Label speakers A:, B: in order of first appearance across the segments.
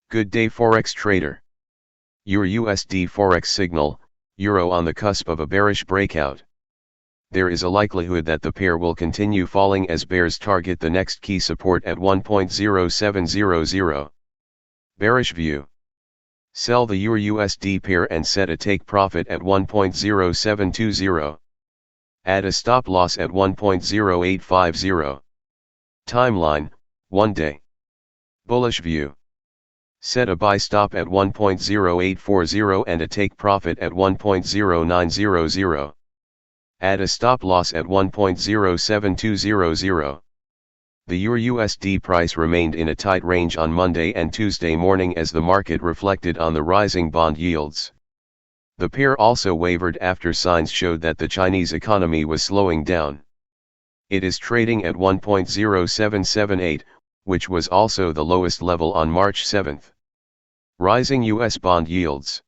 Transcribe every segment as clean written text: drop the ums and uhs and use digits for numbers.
A: Good day Forex trader. Euro-USD Forex signal, Euro on the cusp of a bearish breakout. There is a likelihood that the pair will continue falling as bears target the next key support at 1.0700. Bearish view. Sell the Euro-USD pair and set a take profit at 1.0720. Add a stop loss at 1.0850. Timeline, 1 day. Bullish view. Set a buy stop at 1.0840 and a take profit at 1.0900. Add a stop loss at 1.07200. The Euro-USD price remained in a tight range on Monday and Tuesday morning as the market reflected on the rising bond yields. The pair also wavered after signs showed that the Chinese economy was slowing down. It is trading at 1.0778, which was also the lowest level on March 7. Rising U.S. bond yields.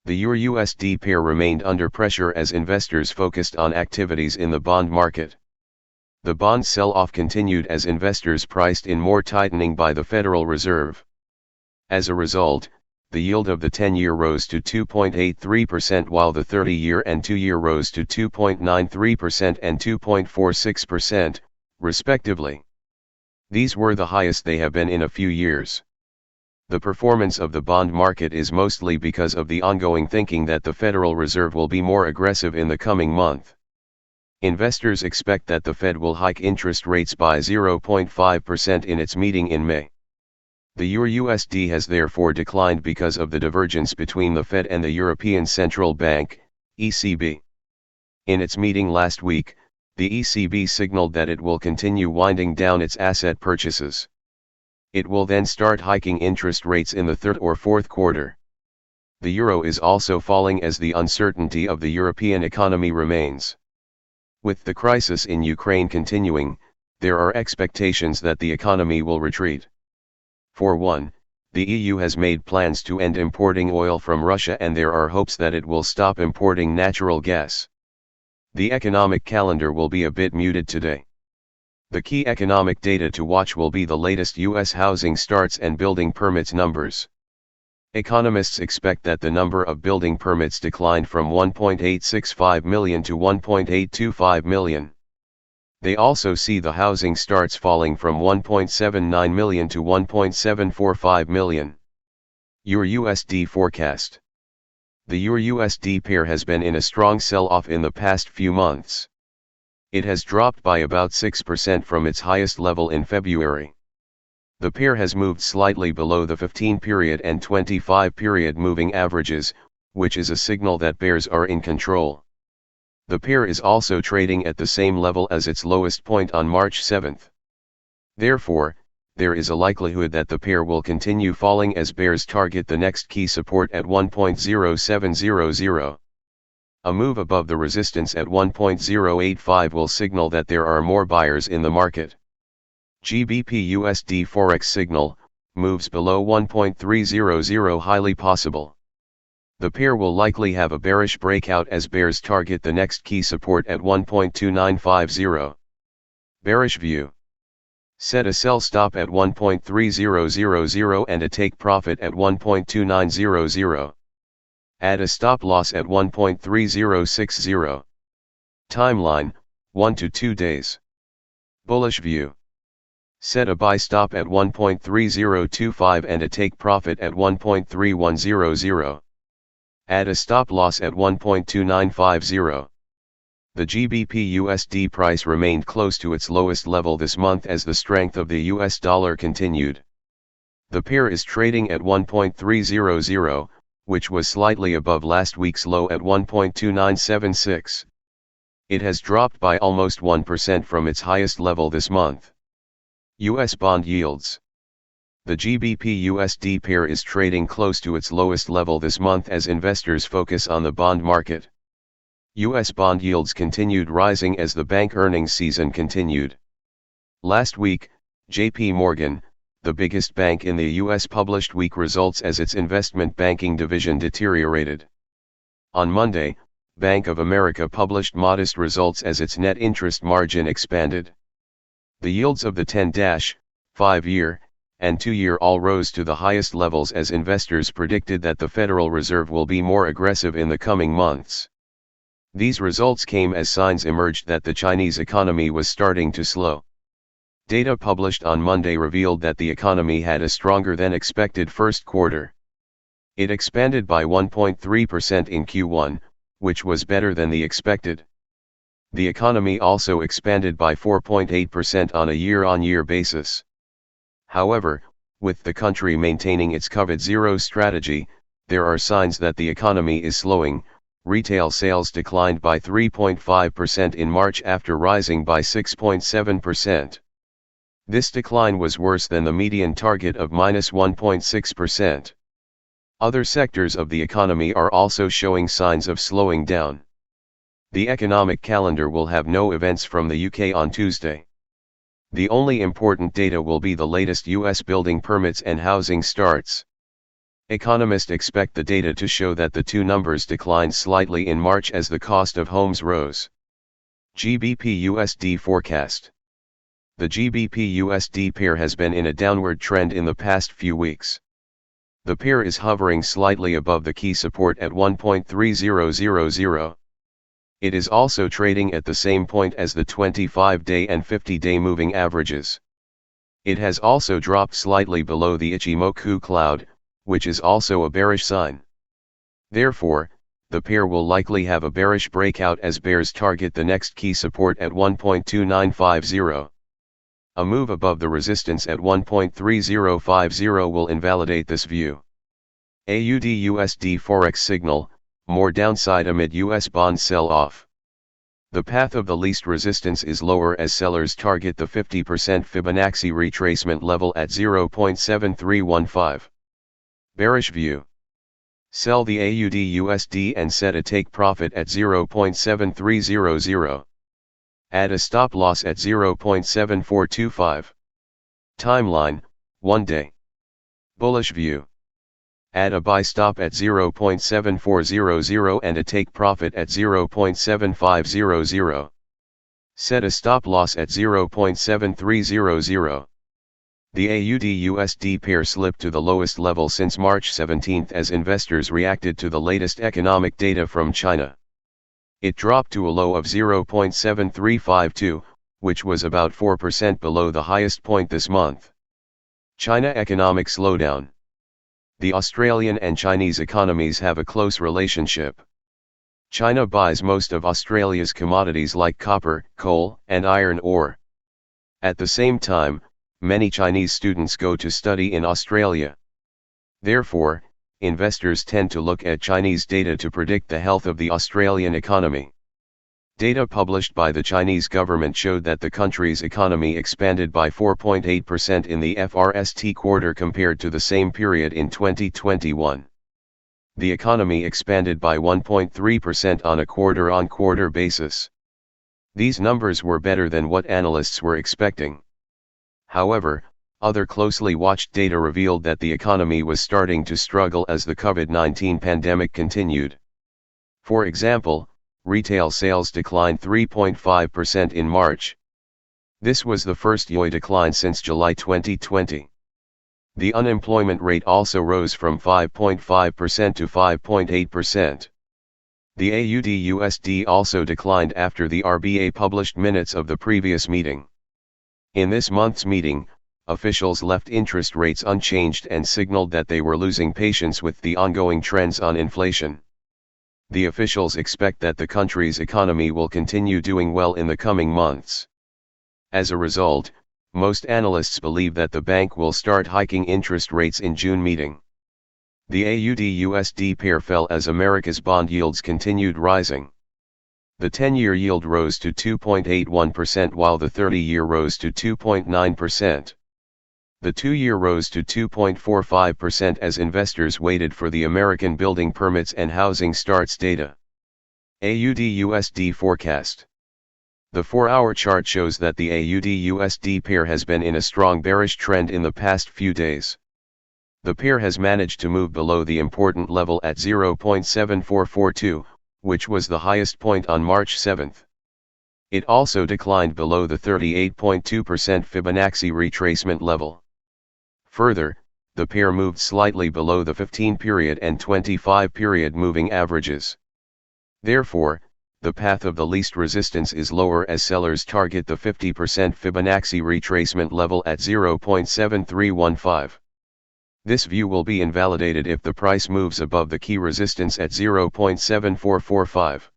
A: The Euro-USD pair remained under pressure as investors focused on activities in the bond market. The bond sell-off continued as investors priced in more tightening by the Federal Reserve. As a result, the yield of the 10-year rose to 2.83% while the 30-year and 2-year rose to 2.93% and 2.46%, respectively. These were the highest they have been in a few years. The performance of the bond market is mostly because of the ongoing thinking that the Federal Reserve will be more aggressive in the coming month. Investors expect that the Fed will hike interest rates by 0.5% in its meeting in May. The Euro-USD has therefore declined because of the divergence between the Fed and the European Central Bank, ECB. In its meeting last week, the ECB signaled that it will continue winding down its asset purchases. It will then start hiking interest rates in the third or fourth quarter. The euro is also falling as the uncertainty of the European economy remains. With the crisis in Ukraine continuing, there are expectations that the economy will retreat. For one, the EU has made plans to end importing oil from Russia and there are hopes that it will stop importing natural gas. The economic calendar will be a bit muted today. The key economic data to watch will be the latest U.S. housing starts and building permits numbers. Economists expect that the number of building permits declined from 1.865 million to 1.825 million. They also see the housing starts falling from 1.79 million to 1.745 million. Euro-USD forecast. The Euro-USD pair has been in a strong sell-off in the past few months. It has dropped by about 6% from its highest level in February. The pair has moved slightly below the 15-period and 25-period moving averages, which is a signal that bears are in control. The pair is also trading at the same level as its lowest point on March 7. Therefore, there is a likelihood that the pair will continue falling as bears target the next key support at 1.0700. A move above the resistance at 1.085 will signal that there are more buyers in the market. GBP-USD Forex signal, moves below 1.300 highly possible. The pair will likely have a bearish breakout as bears target the next key support at 1.2950. Bearish view. Set a sell stop at 1.3000 and a take profit at 1.2900. Add a stop loss at 1.3060. Timeline, 1 to 2 days. Bullish view. Set a buy stop at 1.3025 and a take profit at 1.3100. Add a stop loss at 1.2950. The GBP-USD price remained close to its lowest level this month as the strength of the US dollar continued. The pair is trading at 1.300, which was slightly above last week's low at 1.2976. It has dropped by almost 1% from its highest level this month. US bond yields. The GBP-USD pair is trading close to its lowest level this month as investors focus on the bond market. US bond yields continued rising as the bank earnings season continued. Last week, JP Morgan, the biggest bank in the US, published weak results as its investment banking division deteriorated. On Monday, Bank of America published modest results as its net interest margin expanded. The yields of the 10-5-year and 2-year all rose to the highest levels as investors predicted that the Federal Reserve will be more aggressive in the coming months. These results came as signs emerged that the Chinese economy was starting to slow. Data published on Monday revealed that the economy had a stronger than expected first quarter. It expanded by 1.3% in Q1, which was better than the expected. The economy also expanded by 4.8% on a year-on-year basis. However, with the country maintaining its COVID-0 strategy, there are signs that the economy is slowing. Retail sales declined by 3.5% in March after rising by 6.7%. This decline was worse than the median target of -1.6%. Other sectors of the economy are also showing signs of slowing down. The economic calendar will have no events from the UK on Tuesday. The only important data will be the latest US building permits and housing starts. Economists expect the data to show that the two numbers declined slightly in March as the cost of homes rose. GBP/USD forecast. The GBP/USD pair has been in a downward trend in the past few weeks. The pair is hovering slightly above the key support at 1.3000. It is also trading at the same point as the 25-day and 50-day moving averages. It has also dropped slightly below the Ichimoku cloud, which is also a bearish sign. Therefore, the pair will likely have a bearish breakout as bears target the next key support at 1.2950. A move above the resistance at 1.3050 will invalidate this view. AUD/USD Forex signal, more downside amid US bond sell-off. The path of the least resistance is lower as sellers target the 50% Fibonacci retracement level at 0.7315. Bearish view. Sell the AUD/USD and set a take profit at 0.7300. Add a stop loss at 0.7425. Timeline, 1 day. Bullish view. Add a buy stop at 0.7400 and a take profit at 0.7500. Set a stop loss at 0.7300. The AUD/USD pair slipped to the lowest level since March 17 as investors reacted to the latest economic data from China. It dropped to a low of 0.7352, which was about 4% below the highest point this month. China economic slowdown. The Australian and Chinese economies have a close relationship. China buys most of Australia's commodities like copper, coal, and iron ore. At the same time, many Chinese students go to study in Australia. Therefore, investors tend to look at Chinese data to predict the health of the Australian economy. Data published by the Chinese government showed that the country's economy expanded by 4.8% in the first quarter compared to the same period in 2021. The economy expanded by 1.3% on a quarter-on-quarter basis. These numbers were better than what analysts were expecting. However, other closely watched data revealed that the economy was starting to struggle as the COVID-19 pandemic continued. For example, retail sales declined 3.5% in March. This was the first year decline since July 2020. The unemployment rate also rose from 5.5% to 5.8%. The AUD/USD also declined after the RBA published minutes of the previous meeting. In this month's meeting, officials left interest rates unchanged and signaled that they were losing patience with the ongoing trends on inflation. The officials expect that the country's economy will continue doing well in the coming months. As a result, most analysts believe that the bank will start hiking interest rates in June meeting. The AUD/USD pair fell as America's bond yields continued rising. The 10-year yield rose to 2.81% while the 30-year rose to 2.9%. The 2-year rose to 2.45% as investors waited for the American building permits and housing starts data. AUD/USD forecast. The 4-hour chart shows that the AUD/USD pair has been in a strong bearish trend in the past few days. The pair has managed to move below the important level at 0.7442, which was the highest point on March 7. It also declined below the 38.2% Fibonacci retracement level. Further, the pair moved slightly below the 15-period and 25-period moving averages. Therefore, the path of the least resistance is lower as sellers target the 50% Fibonacci retracement level at 0.7315. This view will be invalidated if the price moves above the key resistance at 0.7445.